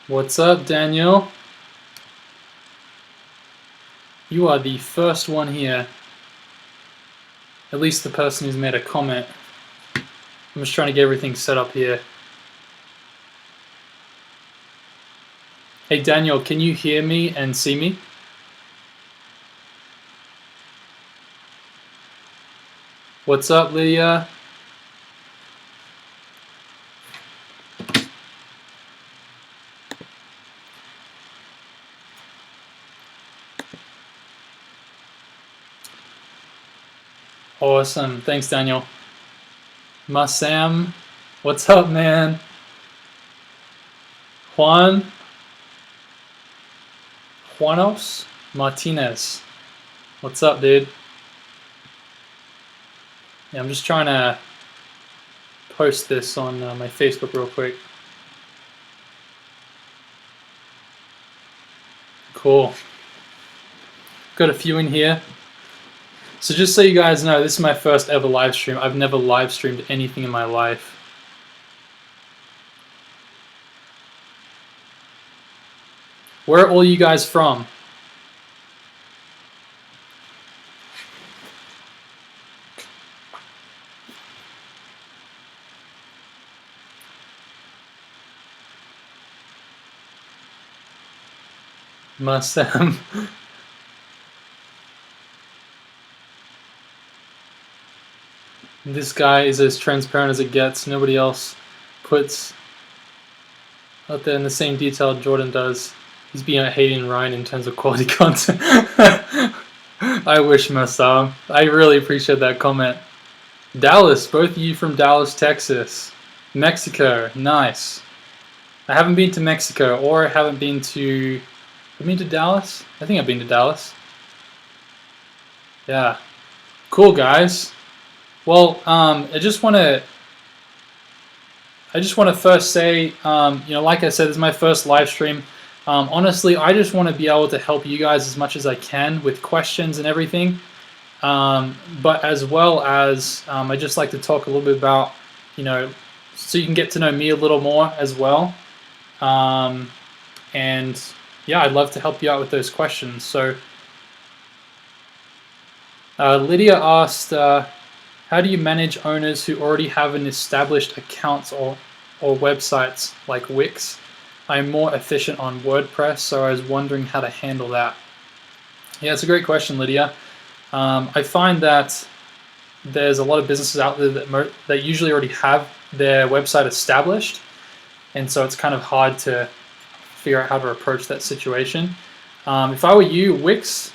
What's up, Daniel? You are the first one here. At least the person who's made a comment. I'm just trying to get everything set up here. Hey, Daniel, can you hear me and see me? What's up, Lydia? Awesome. Thanks, Daniel. Masam, what's up, man? Juanos Martinez, what's up, dude? Yeah, I'm just trying to post this on my Facebook real quick. Cool. Got a few in here. So just so you guys know, this is my first ever live stream. I've never live streamed anything in my life. Where are all you guys from? Masam. This guy is as transparent as it gets. Nobody else puts out there in the same detail Jordan does. He's being hating Ryan in terms of quality content. I wish, Masam. I really appreciate that comment. Dallas, both of you from Dallas, Texas. Mexico, nice. I haven't been to Mexico, or I haven't been to... I've been to Dallas? I think I've been to Dallas. Yeah. Cool, guys. Well, I just want to first say, like I said, this is my first live stream. Honestly, I just want to be able to help you guys as much as I can with questions and everything. But as well as, I just like to talk a little bit about, so you can get to know me a little more as well. And yeah, I'd love to help you out with those questions. So Lydia asked, how do you manage owners who already have an established accounts or websites like Wix? I'm more efficient on WordPress, so I was wondering how to handle that. Yeah, it's a great question, Lydia. I find that there's a lot of businesses out there that usually already have their website established, and so it's kind of hard to figure out how to approach that situation. If I were you, Wix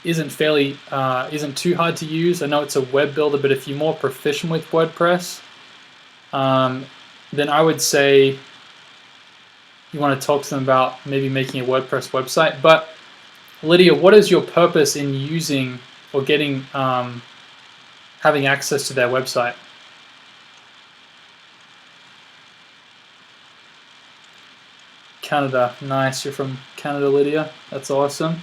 isn't too hard to use. I know it's a web builder, but if you're more proficient with WordPress, then I would say you want to talk to them about maybe making a WordPress website. But Lydia, what is your purpose in using or getting having access to their website? Canada, nice. You're from Canada, Lydia. That's awesome.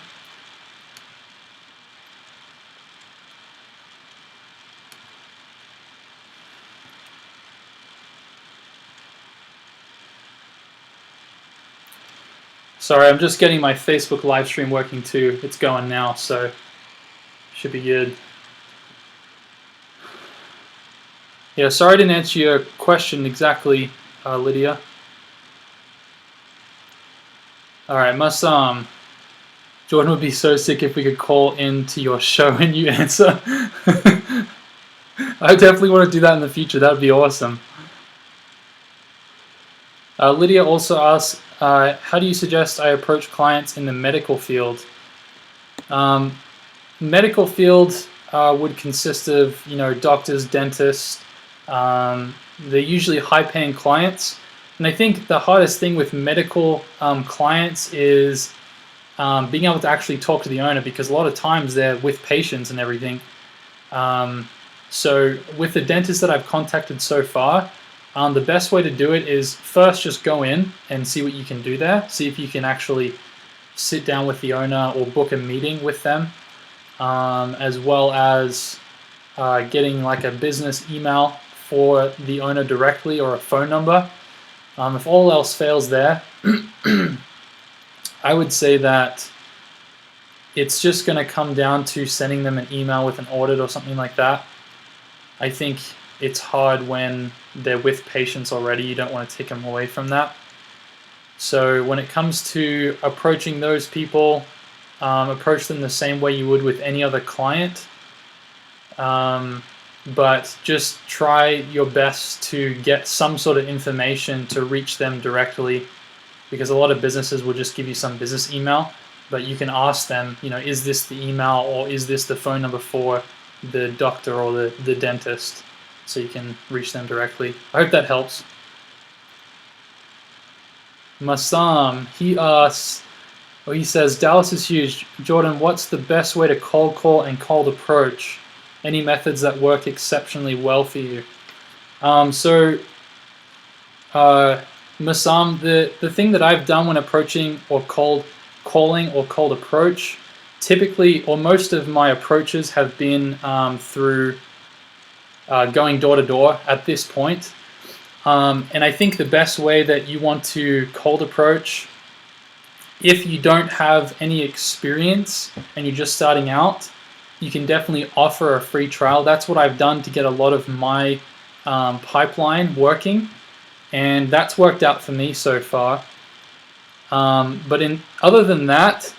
Sorry, I'm just getting my Facebook live stream working too. It's going now, so should be good. Yeah, sorry I didn't answer your question exactly, Lydia. All right, Jordan would be so sick if we could call into your show and you answer. I definitely want to do that in the future. That would be awesome. Lydia also asks, how do you suggest I approach clients in the medical field? Medical field would consist of, doctors, dentists. They're usually high-paying clients. And I think the hardest thing with medical clients is being able to actually talk to the owner, because a lot of times they're with patients and everything. So with the dentists that I've contacted so far, the best way to do it is first just go in and see what you can do there. See if you can actually sit down with the owner or book a meeting with them, as well as getting like a business email for the owner directly or a phone number. If all else fails there, I would say that it's just going to come down to sending them an email with an audit or something like that. I think it's hard when they're with patients already. You don't want to take them away from that. So when it comes to approaching those people, approach them the same way you would with any other client. But just try your best to get some sort of information to reach them directly, because a lot of businesses will just give you some business email, but you can ask them, is this the email or is this the phone number for the doctor or the dentist, so you can reach them directly. I hope that helps. Masam, he asks, he says, Dallas is huge. Jordan, what's the best way to cold call and cold approach? Any methods that work exceptionally well for you? Masam, the thing that I've done when approaching or cold calling or cold approach, typically, or most of my approaches have been through going door to door at this point. And I think the best way that you want to cold approach, if you don't have any experience and you're just starting out, you can definitely offer a free trial. That's what I've done to get a lot of my pipeline working, and that's worked out for me so far. But other than that,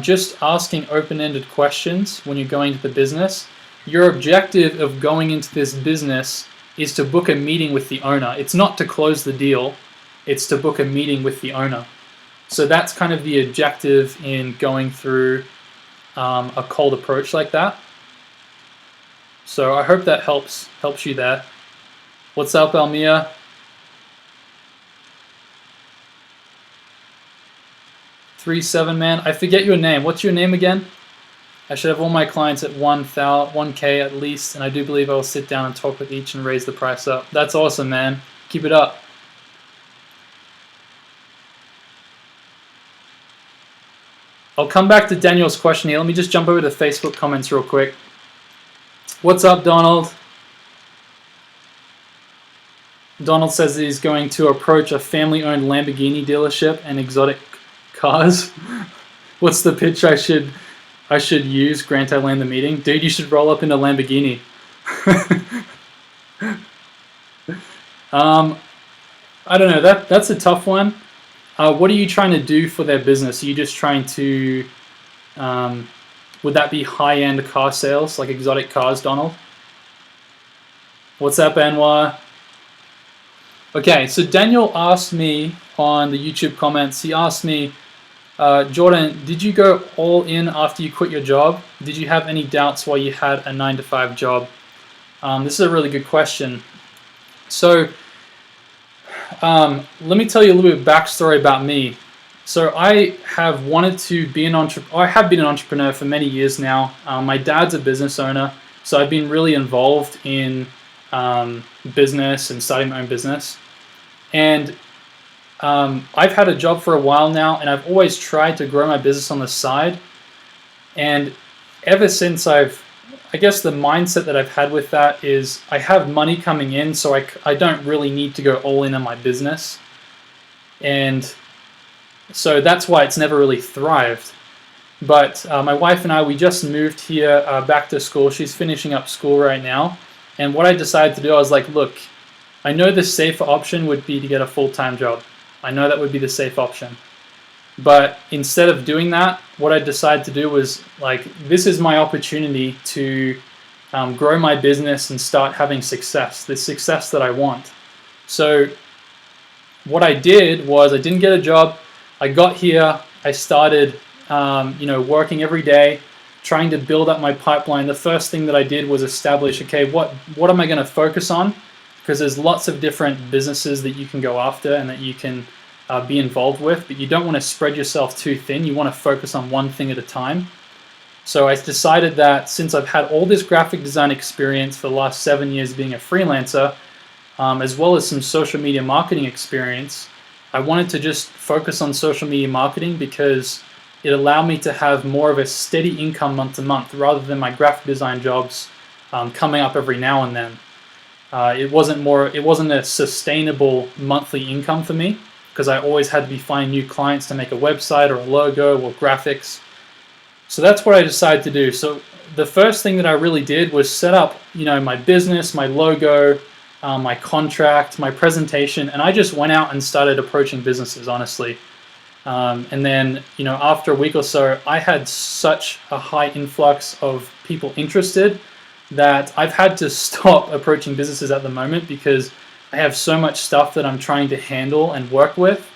just asking open-ended questions when you're going to the business. Your objective of going into this business is to book a meeting with the owner. It's not to close the deal, it's to book a meeting with the owner. So that's kind of the objective in going through a cold approach like that. So I hope that helps you there. What's up, Almia? $3.7 man. I forget your name. What's your name again? I should have all my clients at 1K at least, and I do believe I will sit down and talk with each and raise the price up. That's awesome, man. Keep it up. I'll come back to Daniel's question here. Let me just jump over to Facebook comments real quick. What's up, Donald? Donald says that he's going to approach a family-owned Lamborghini dealership and exotic cars. What's the pitch I should use? Grant I land the meeting. Dude, you should roll up in a Lamborghini. I don't know. That's a tough one. What are you trying to do for their business? Are you just trying to, would that be high-end car sales, like exotic cars, Donald? What's up, Anwar? Okay, so Daniel asked me on the YouTube comments, he asked me, Jordan, did you go all in after you quit your job? Did you have any doubts while you had a 9-to-5 job? This is a really good question. So, let me tell you a little bit of backstory about me. So I have wanted to be an entrepreneur. I have been an entrepreneur for many years now. My dad's a business owner, so I've been really involved in business and starting my own business. And I've had a job for a while now, and I've always tried to grow my business on the side. And ever since I guess the mindset that I've had with that is I have money coming in, so I don't really need to go all in on my business. And so that's why it's never really thrived. But my wife and I, we just moved here back to school. She's finishing up school right now. And what I decided to do, I was like, look, I know the safer option would be to get a full-time job. I know that would be the safe option. But instead of doing that, what I decided to do was, like, this is my opportunity to grow my business and start having success, the success that I want. So what I did was I didn't get a job. I got here. I started working every day, trying to build up my pipeline. The first thing that I did was establish, okay, what am I going to focus on? Because there's lots of different businesses that you can go after and that you can be involved with, but you don't want to spread yourself too thin. You want to focus on one thing at a time. So I decided that since I've had all this graphic design experience for the last 7 years being a freelancer, as well as some social media marketing experience, I wanted to just focus on social media marketing because it allowed me to have more of a steady income month to month rather than my graphic design jobs coming up every now and then. It wasn't a sustainable monthly income for me because I always had to be finding new clients to make a website or a logo or graphics. So that's what I decided to do. So the first thing that I really did was set up, my business, my logo, my contract, my presentation, and I just went out and started approaching businesses, honestly. And then, after a week or so, I had such a high influx of people interested that I've had to stop approaching businesses at the moment because I have so much stuff that I'm trying to handle and work with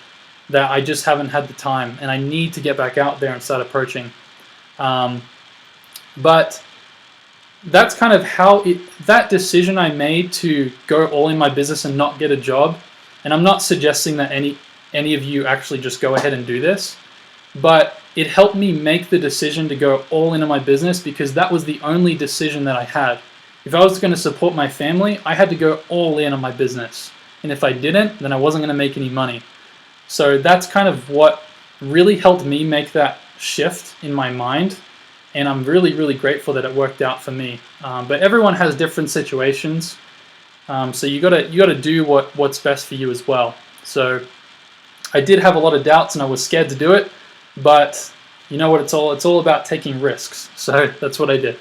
that I just haven't had the time, and I need to get back out there and start approaching. But that's kind of how that decision I made to go all in my business and not get a job. And I'm not suggesting that any of you actually just go ahead and do this, but it helped me make the decision to go all into my business because that was the only decision that I had. If I was going to support my family, I had to go all in on my business. And if I didn't, then I wasn't going to make any money. So that's kind of what really helped me make that shift in my mind. And I'm really, really grateful that it worked out for me. But everyone has different situations. So you gotta do what's best for you as well. So I did have a lot of doubts and I was scared to do it, but you know what, it's all about taking risks. So that's what I did.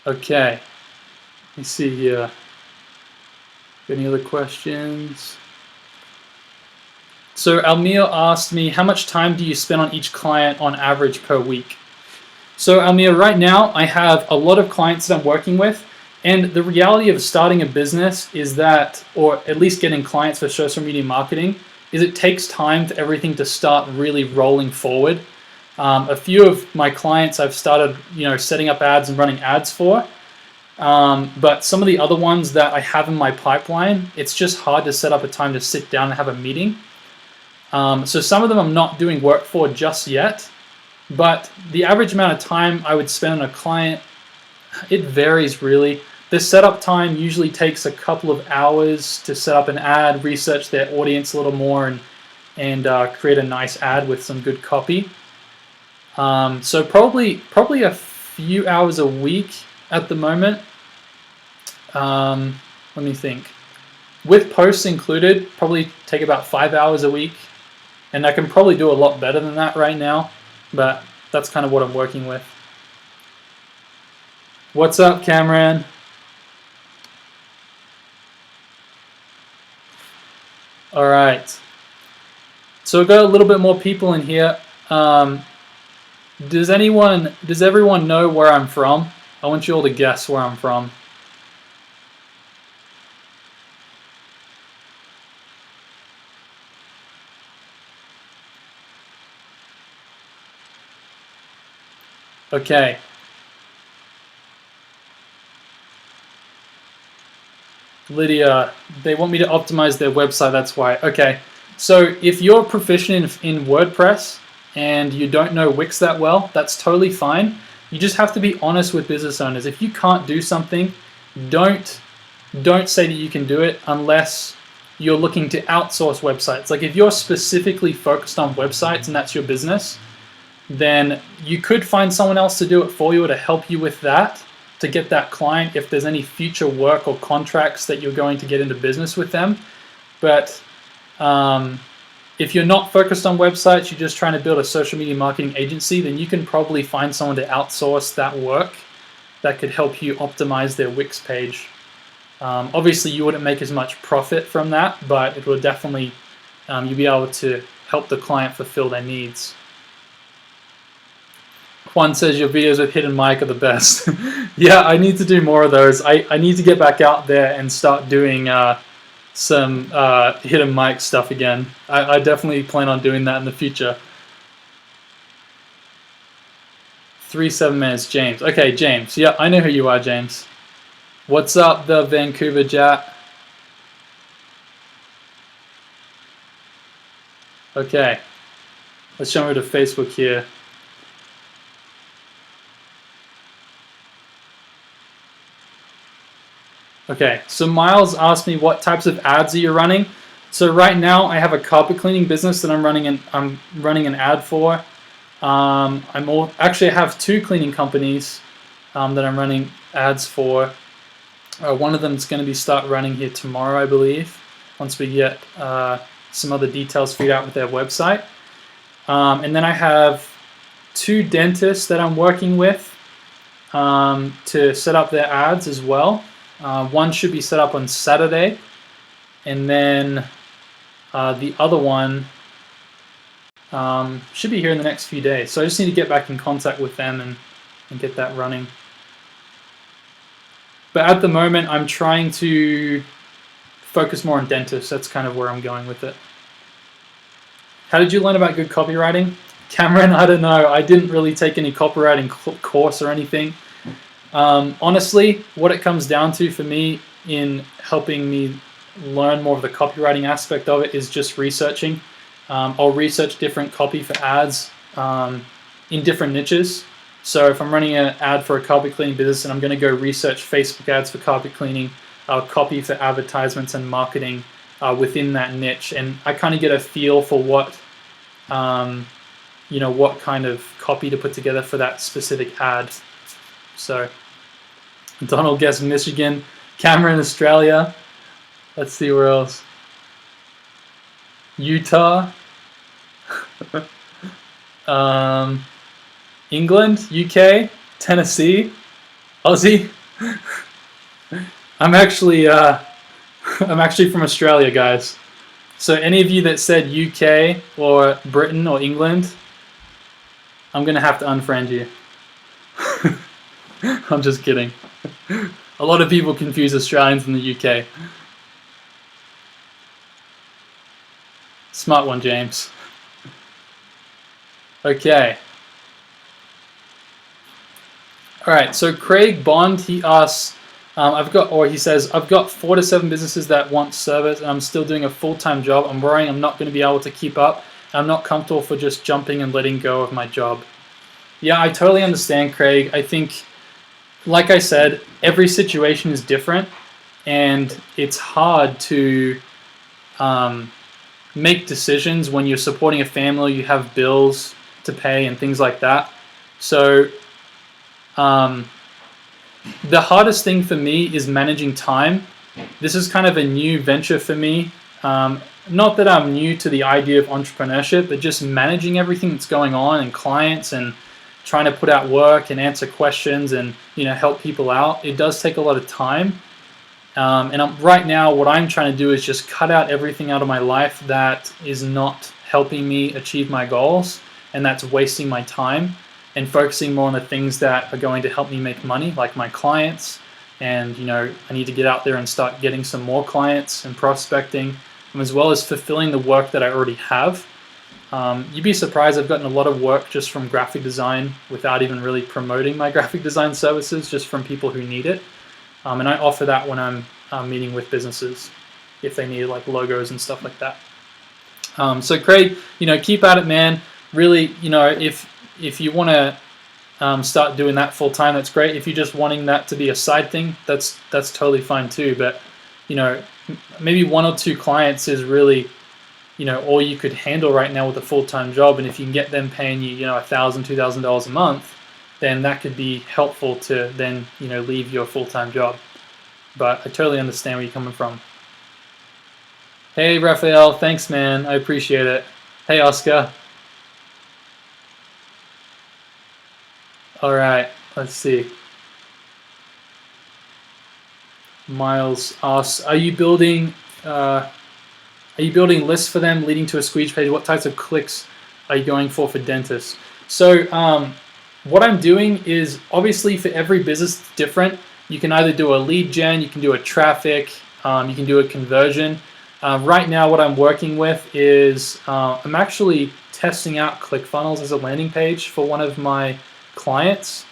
Okay, let me see here. Any other questions? So Almir asked me, how much time do you spend on each client on average per week? So Almir, right now I have a lot of clients that I'm working with, and the reality of starting a business is that, or at least getting clients for social media marketing, is it takes time for everything to start really rolling forward. A few of my clients I've started, setting up ads and running ads for, but some of the other ones that I have in my pipeline, it's just hard to set up a time to sit down and have a meeting. So some of them I'm not doing work for just yet, but the average amount of time I would spend on a client, it varies really. The setup time usually takes a couple of hours to set up an ad, research their audience a little more, and create a nice ad with some good copy. So probably a few hours a week at the moment. Let me think. With posts included, probably take about 5 hours a week. And I can probably do a lot better than that right now, but that's kind of what I'm working with. What's up, Cameron? All right. So we've got a little bit more people in here. Does everyone know where I'm from? I want you all to guess where I'm from. Okay. Lydia, they want me to optimize their website, that's why. Okay, so if you're proficient in WordPress and you don't know Wix that well, that's totally fine. You just have to be honest with business owners. If you can't do something, don't say that you can do it unless you're looking to outsource websites. Like if you're specifically focused on websites and that's your business, then you could find someone else to do it for you or to help you with that, to get that client if there's any future work or contracts that you're going to get into business with them. But if you're not focused on websites, you're just trying to build a social media marketing agency, then you can probably find someone to outsource that work that could help you optimize their Wix page. Obviously, you wouldn't make as much profit from that, but it will definitely, you'll be able to help the client fulfill their needs. Juan says your videos with hidden mic are the best. Yeah, I need to do more of those. I need to get back out there and start doing some hidden mic stuff again. I definitely plan on doing that in the future. 3-7 minutes, James. Okay, James. Yeah, I know who you are, James. What's up, the Vancouver Jat? Okay, let's jump over to Facebook here. Okay, so Miles asked me what types of ads are you running. So right now I have a carpet cleaning business that I'm running an ad for. Actually I have 2 cleaning companies that I'm running ads for. One of them is going to be start running here tomorrow, I believe, once we get some other details figured out with their website. And then I have 2 dentists that I'm working with to set up their ads as well. One should be set up on Saturday, and then the other one should be here in the next few days. So I just need to get back in contact with them and get that running. But at the moment, I'm trying to focus more on dentists. That's kind of where I'm going with it. How did you learn about good copywriting? Cameron, I don't know. I didn't really take any copywriting course or anything. Honestly, what it comes down to for me in helping me learn more of the copywriting aspect of it is just researching. I'll research different copy for ads in different niches. So if I'm running an ad for a carpet cleaning business and I'm going to go research Facebook ads for carpet cleaning, copy for advertisements and marketing within that niche, and I kind of get a feel for what what kind of copy to put together for that specific ad. So Donald guessed Michigan, Cameron, Australia. Let's see where else. Utah. England, UK, Tennessee, Aussie. I'm actually from Australia, guys. So any of you that said UK or Britain or England, I'm gonna have to unfriend you. I'm just kidding. A lot of people confuse Australians and the UK. Smart one, James. Okay. All right, so Craig Bond, he asks, he says, I've got 4 to 7 businesses that want service and I'm still doing a full-time job. I'm worrying I'm not going to be able to keep up. I'm not comfortable for just jumping and letting go of my job. Yeah, I totally understand, Craig. I think, like I said, every situation is different and it's hard to make decisions when you're supporting a family, you have bills to pay and things like that. So the hardest thing for me is managing time. This is kind of a new venture for me. Not that I'm new to the idea of entrepreneurship, but just managing everything that's going on and clients and trying to put out work and answer questions and help people out. It does take a lot of time. And right now what I'm trying to do is just cut out everything out of my life that is not helping me achieve my goals and that's wasting my time, and focusing more on the things that are going to help me make money, like my clients. And I need to get out there and start getting some more clients and prospecting, as well as fulfilling the work that I already have. You'd be surprised, I've gotten a lot of work just from graphic design without even really promoting my graphic design services, just from people who need it. And I offer that when I'm meeting with businesses, if they need like logos and stuff like that. So Craig, keep at it, man. Really, if you want to start doing that full time, that's great. If you're just wanting that to be a side thing, that's totally fine too. But maybe 1 or 2 clients is really all you could handle right now with a full-time job. And if you can get them paying you $1,000, $2,000 a month, then that could be helpful to then leave your full-time job. But I totally understand where you're coming from. Hey Raphael, thanks man, I appreciate it. Hey Oscar. All right, let's see. Miles asks, are you building lists for them leading to a squeeze page? What types of clicks are you going for dentists? So what I'm doing is, obviously for every business it's different. You can either do a lead gen, you can do a traffic, you can do a conversion. Right now what I'm working with is I'm actually testing out ClickFunnels as a landing page for one of my clients,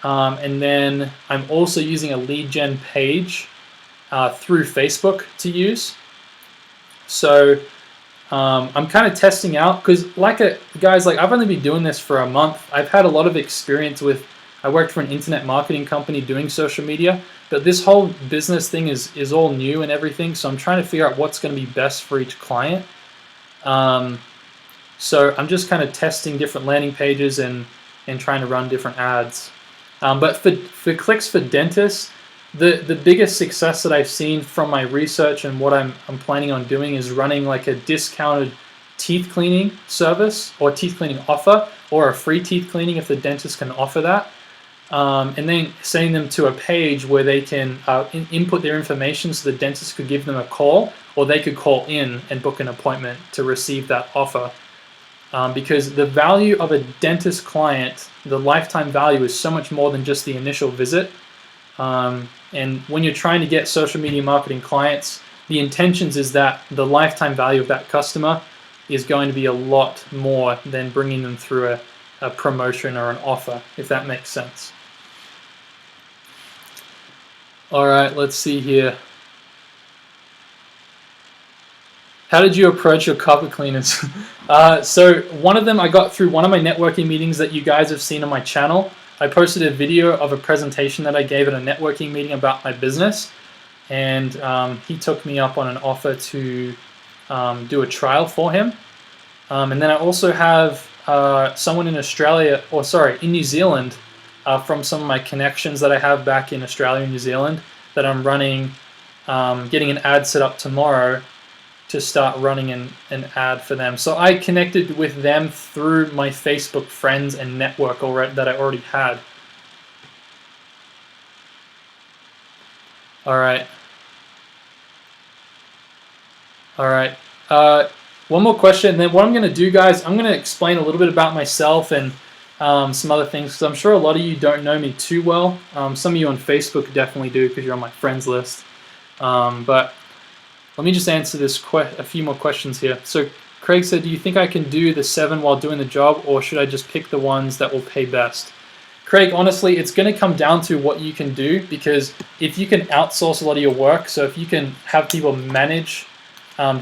and then I'm also using a lead gen page through Facebook to use. So I'm kind of testing out, because guys, I've only been doing this for a month. I've had a lot of experience with, I worked for an internet marketing company doing social media, but this whole business thing is all new and everything, so I'm trying to figure out what's going to be best for each client. So I'm just kind of testing different landing pages and trying to run different ads. But for clicks for dentists, the biggest success that I've seen from my research and what I'm planning on doing is running like a discounted teeth cleaning service or teeth cleaning offer, or a free teeth cleaning if the dentist can offer that. And then sending them to a page where they can input their information so the dentist could give them a call, or they could call in and book an appointment to receive that offer. Because the value of a dentist client, the lifetime value, is so much more than just the initial visit. And when you're trying to get social media marketing clients, the intentions is that the lifetime value of that customer is going to be a lot more than bringing them through a promotion or an offer, if that makes sense. All right, let's see here. How did you approach your carpet cleaners? So one of them I got through one of my networking meetings that you guys have seen on my channel. I posted a video of a presentation that I gave at a networking meeting about my business, and he took me up on an offer to do a trial for him. And then I also have someone in Australia, or sorry, in New Zealand, from some of my connections that I have back in Australia and New Zealand, that I'm running, getting an ad set up tomorrow to start running an ad for them. So I connected with them through my Facebook friends and network already that I already had. All right. All right. One more question, and then what I'm going to do, guys, I'm going to explain a little bit about myself and some other things, because I'm sure a lot of you don't know me too well. Some of you on Facebook definitely do, because you're on my friends list. But let me just answer this a few more questions here. So Craig said, do you think I can do the 7 while doing the job, or should I just pick the ones that will pay best? Craig, honestly, it's going to come down to what you can do, because if you can outsource a lot of your work, so if you can have people manage,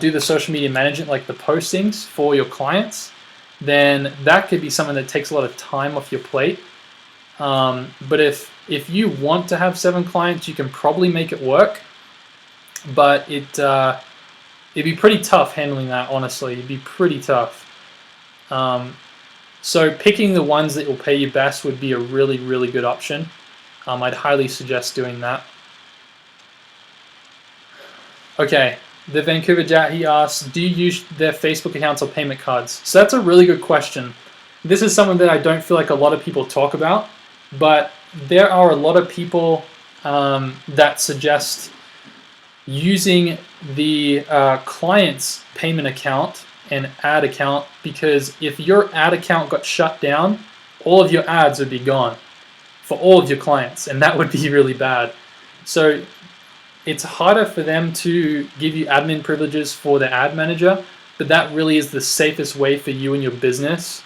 do the social media management, like the postings for your clients, then that could be something that takes a lot of time off your plate. But if you want to have 7 clients, you can probably make it work. But it'd be pretty tough handling that, honestly. It'd be pretty tough. So picking the ones that will pay you best would be a really, really good option. I'd highly suggest doing that. Okay, the Vancouver Jat, he asks, do you use their Facebook accounts or payment cards? So that's a really good question. This is something that I don't feel like a lot of people talk about, but there are a lot of people that suggest using the client's payment account and ad account, because if your ad account got shut down, all of your ads would be gone for all of your clients, and that would be really bad. So it's harder for them to give you admin privileges for the ad manager, but that really is the safest way for you and your business.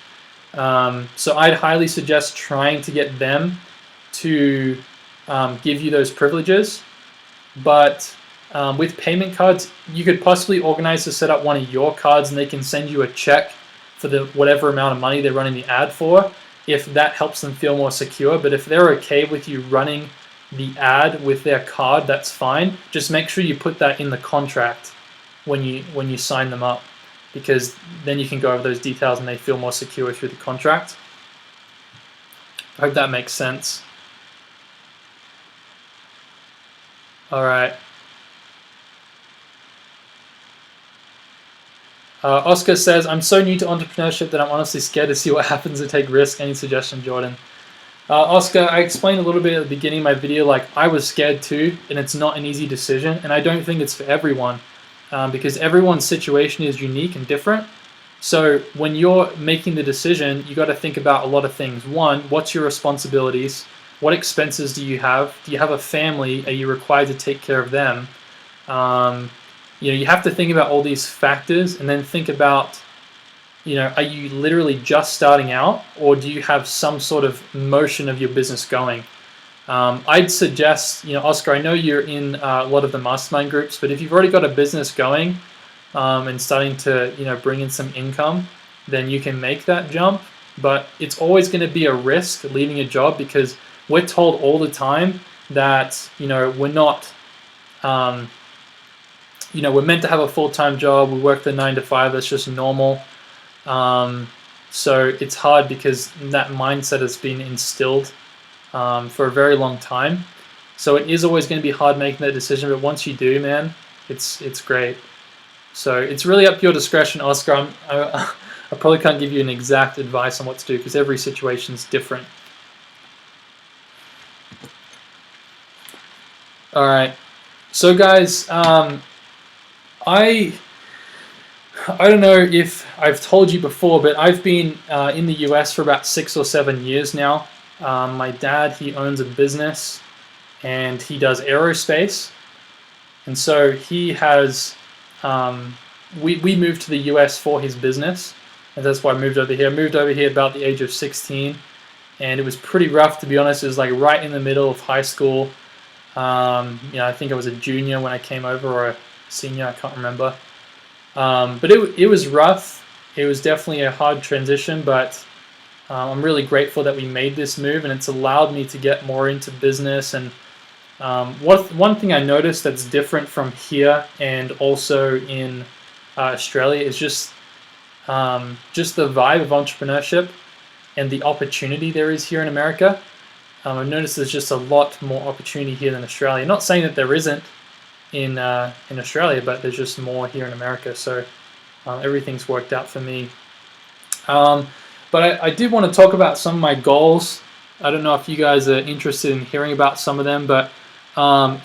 So I'd highly suggest trying to get them to give you those privileges. But with payment cards, you could possibly organize to set up one of your cards, and they can send you a check for the whatever amount of money they're running the ad for, if that helps them feel more secure. But if they're okay with you running the ad with their card, that's fine. Just make sure you put that in the contract when you sign them up, because then you can go over those details and they feel more secure through the contract. I hope that makes sense. All right. Oscar says, I'm so new to entrepreneurship that I'm honestly scared to see what happens to take risks. Any suggestion, Jordan? Oscar, I explained a little bit at the beginning of my video, like I was scared too, and it's not an easy decision, and I don't think it's for everyone, because everyone's situation is unique and different. So when you're making the decision, you got to think about a lot of things. One, what's your responsibilities? What expenses do you have? Do you have a family? Are you required to take care of them? You have to think about all these factors, and then think about, are you literally just starting out, or do you have some sort of motion of your business going? I'd suggest, Oscar, I know you're in a lot of the mastermind groups, but if you've already got a business going and starting to, bring in some income, then you can make that jump. But it's always going to be a risk leaving a job, because we're told all the time that, we're not, we're meant to have a full-time job. We work the 9 to 5. That's just normal. So it's hard because that mindset has been instilled for a very long time. So it is always going to be hard making that decision, but once you do, man, it's great. So it's really up to your discretion, Oscar. I probably can't give you an exact advice on what to do because every situation is different. All right, so guys, I don't know if I've told you before, but I've been in the US for about 6 or 7 years now. My dad, he owns a business and he does aerospace. And so he has, we moved to the US for his business. And that's why I moved over here. I moved over here about the age of 16. And it was pretty rough, to be honest. It was like right in the middle of high school. I think I was a junior when I came over, or a senior, I can't remember. But it was rough. It was definitely a hard transition, but I'm really grateful that we made this move, and it's allowed me to get more into business. And one thing I noticed that's different from here and also in Australia is just the vibe of entrepreneurship and the opportunity there is here in America. I've noticed there's just a lot more opportunity here than Australia. Not saying that there isn't in Australia, but there's just more here in America. So everything's worked out for me. But I did want to talk about some of my goals. I don't know if you guys are interested in hearing about some of them, but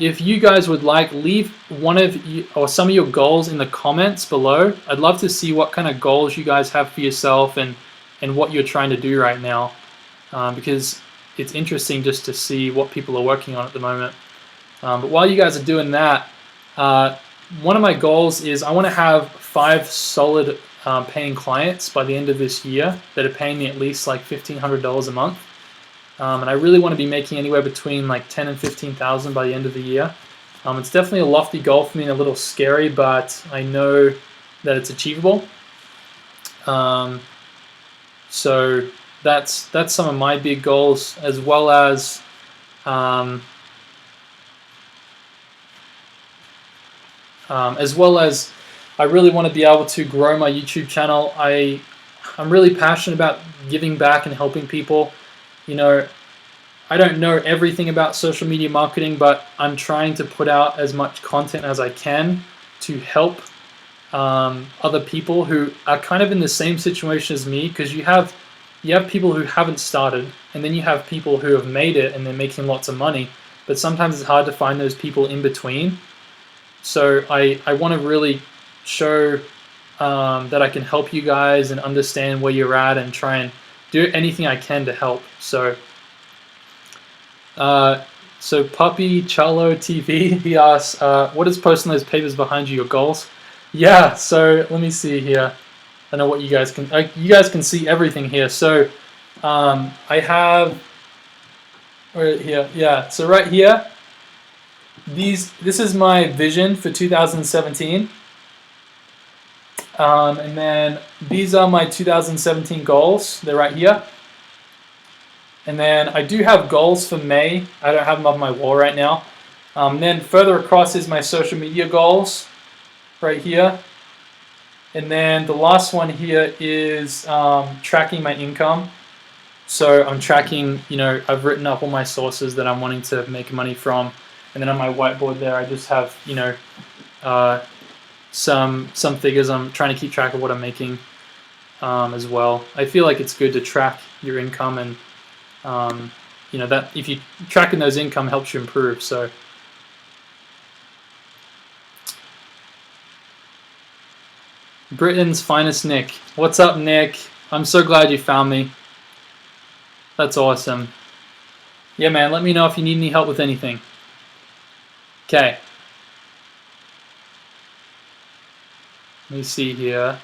if you guys would like, leave one of you or some of your goals in the comments below. I'd love to see what kind of goals you guys have for yourself and what you're trying to do right now, because it's interesting just to see what people are working on at the moment. But while you guys are doing that, one of my goals is I want to have 5 solid paying clients by the end of this year that are paying me at least like $1,500 a month. And I really want to be making anywhere between like $10,000 and $15,000 by the end of the year. It's definitely a lofty goal for me and a little scary, but I know that it's achievable. So that's some of my big goals, as well as I really want to be able to grow my YouTube channel. I'm really passionate about giving back and helping people. You know, I don't know everything about social media marketing, but I'm trying to put out as much content as I can to help other people who are kind of in the same situation as me, because you have people who haven't started, and then you have people who have made it and they're making lots of money, but sometimes it's hard to find those people in between. So I want to really show that I can help you guys and understand where you're at and try and do anything I can to help. So Puppy Chalo TV, he asks, what is posting those papers behind you, your goals? Yeah, so let me see here. I know what you guys can see everything here. So I have right here, yeah. So right here, this is my vision for 2017, and then these are my 2017 goals. They're right here. And then I do have goals for May. I don't have them on my wall right now. Then further across is my social media goals right here. And then the last one here is tracking my income. So I'm tracking, I've written up all my sources that I'm wanting to make money from. And then on my whiteboard there, I just have, some figures. I'm trying to keep track of what I'm making as well. I feel like it's good to track your income, and that if you tracking those income helps you improve. So Britain's finest Nick. What's up, Nick? I'm so glad you found me. That's awesome. Yeah, man, let me know if you need any help with anything. Okay. Let me see here.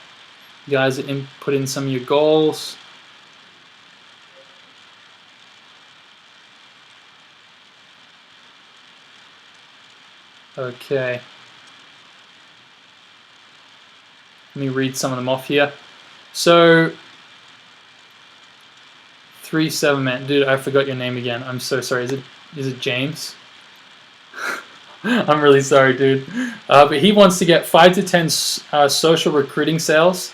You guys put in some of your goals. Okay. Let me read some of them off here. So 37 man, dude, I forgot your name again. I'm so sorry. Is it James? I'm really sorry, dude. But he wants to get 5 to 10 social recruiting sales.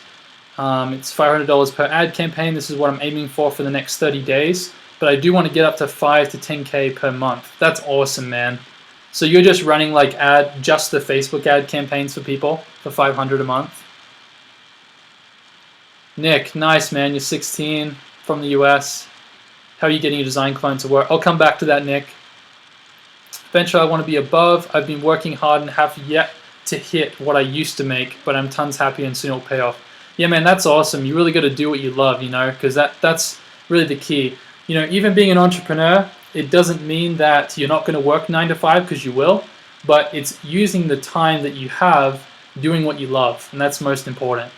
It's $500 per ad campaign. This is what I'm aiming for the next 30 days. But but I do want to get up to 5 to 10K per month. That's awesome, man. So you're just running like just the Facebook ad campaigns for people for 500 a month? Nick, nice, man. You're 16 from the US. How are you getting your design clients to work? I'll come back to that, Nick. Eventually, I want to be above. I've been working hard and have yet to hit what I used to make, but I'm tons happy and soon it'll pay off. Yeah, man, that's awesome. You really got to do what you love, you know, because that's really the key. You know, even being an entrepreneur, it doesn't mean that you're not going to work 9 to 5, because you will, but it's using the time that you have doing what you love, and that's most important.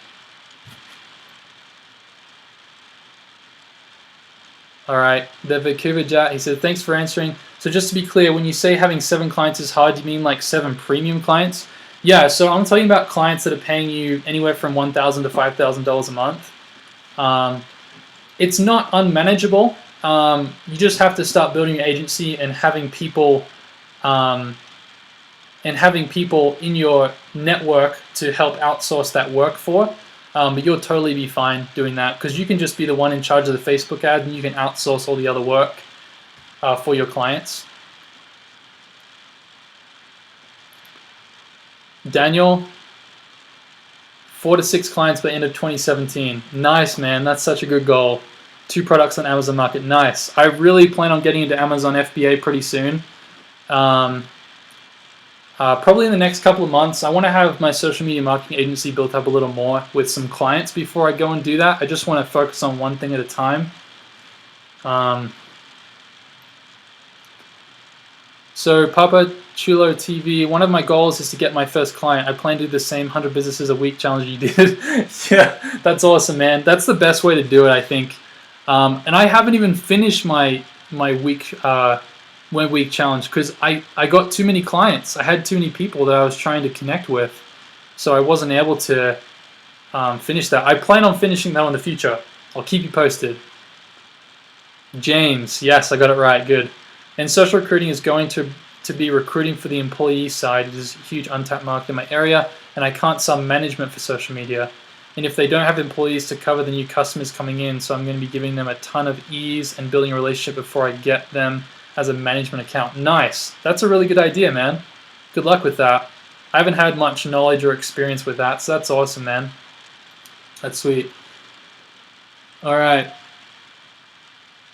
All right, the Vancouver Jat, he said, thanks for answering. So just to be clear, when you say having 7 clients is hard, do you mean like 7 premium clients? Yeah, so I'm talking about clients that are paying you anywhere from $1,000 to $5,000 a month. It's not unmanageable. You just have to start building your agency and having people in your network to help outsource that work for. But you'll totally be fine doing that, because you can just be the one in charge of the Facebook ad and you can outsource all the other work for your clients. Daniel, 4 to 6 clients by the end of 2017. Nice, man. That's such a good goal. 2 products on Amazon Market. Nice. I really plan on getting into Amazon FBA pretty soon. Probably in the next couple of months. I want to have my social media marketing agency built up a little more with some clients before I go and do that. I just want to focus on one thing at a time. So Papa Chulo TV, one of my goals is to get my first client. I plan to do the same 100 businesses a week challenge you did. Yeah, that's awesome, man. That's the best way to do it, I think. And I haven't even finished my week challenge because I got too many clients. I had too many people that I was trying to connect with, so I wasn't able to finish that. I plan on finishing that in the future. I'll keep you posted. James, yes, I got it right. Good. And social recruiting is going to be recruiting for the employee side. It is a huge untapped market in my area, and I can't sub management for social media. And if they don't have employees to cover the new customers coming in, so I'm going to be giving them a ton of ease and building a relationship before I get them as a management account. Nice. That's a really good idea, man. Good luck with that. I haven't had much knowledge or experience with that, so that's awesome, man. That's sweet. All right.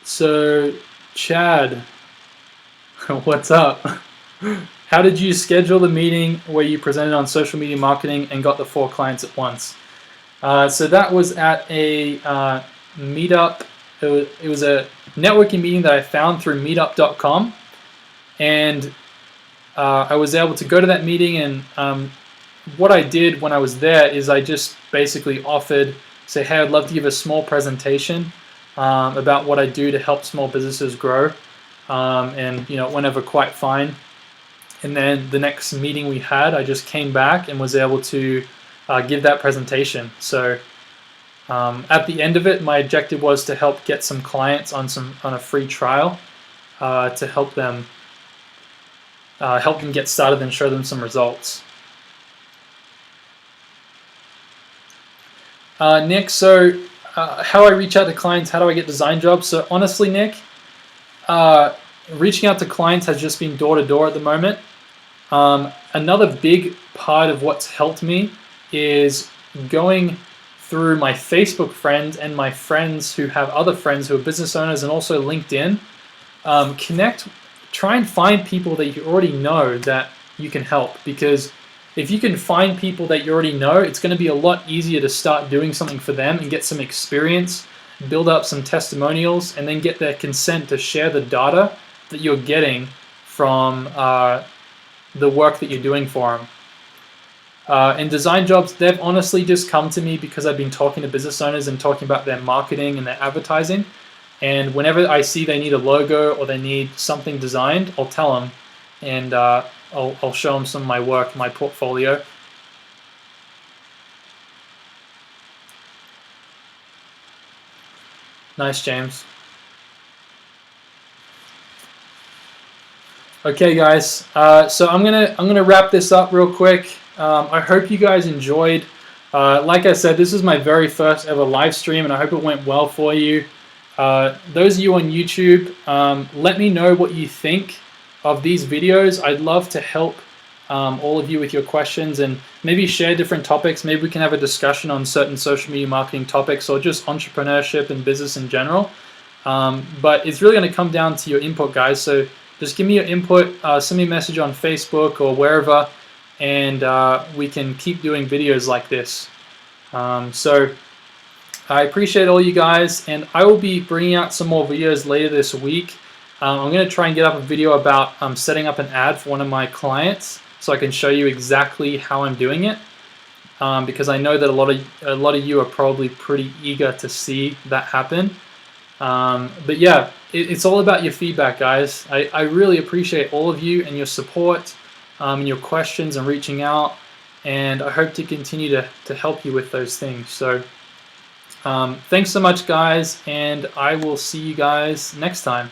So, Chad, what's up? How did you schedule the meeting where you presented on social media marketing and got the 4 clients at once? So that was at a meetup. It was a networking meeting that I found through meetup.com, and I was able to go to that meeting, and what I did when I was there is I just basically offered, say, hey, I'd love to give a small presentation about what I do to help small businesses grow, and you know, it went over quite fine. And then the next meeting we had, I just came back and was able to give that presentation. So at the end of it, my objective was to help get some clients on a free trial to help them get started and show them some results. Nick, so how I reach out to clients, how do I get design jobs? So honestly, Nick, reaching out to clients has just been door to door at the moment. Another big part of what's helped me is going through my Facebook friends and my friends who have other friends who are business owners, and also LinkedIn. Try and find people that you already know that you can help, because if you can find people that you already know, it's going to be a lot easier to start doing something for them and get some experience, build up some testimonials, and then get their consent to share the data that you're getting from the work that you're doing for them. And design jobs, they've honestly just come to me because I've been talking to business owners and talking about their marketing and their advertising. And whenever I see they need a logo or they need something designed, I'll tell them, and I'll show them some of my work, my portfolio. Nice, James. Okay, guys. So I'm gonna wrap this up real quick. I hope you guys enjoyed. Like I said, this is my very first ever live stream, and I hope it went well for you. Those of you on YouTube, let me know what you think of these videos. I'd love to help all of you with your questions and maybe share different topics. Maybe we can have a discussion on certain social media marketing topics or just entrepreneurship and business in general. But it's really going to come down to your input, guys. So just give me your input, send me a message on Facebook or wherever, and we can keep doing videos like this. So I appreciate all you guys, and I will be bringing out some more videos later this week. I'm going to try and get up a video about setting up an ad for one of my clients, so I can show you exactly how I'm doing it. Because I know that a lot of you are probably pretty eager to see that happen. But yeah, it's all about your feedback, guys. I really appreciate all of you and your support, and your questions and reaching out, and I hope to continue to help you with those things. So thanks so much, guys, and I will see you guys next time.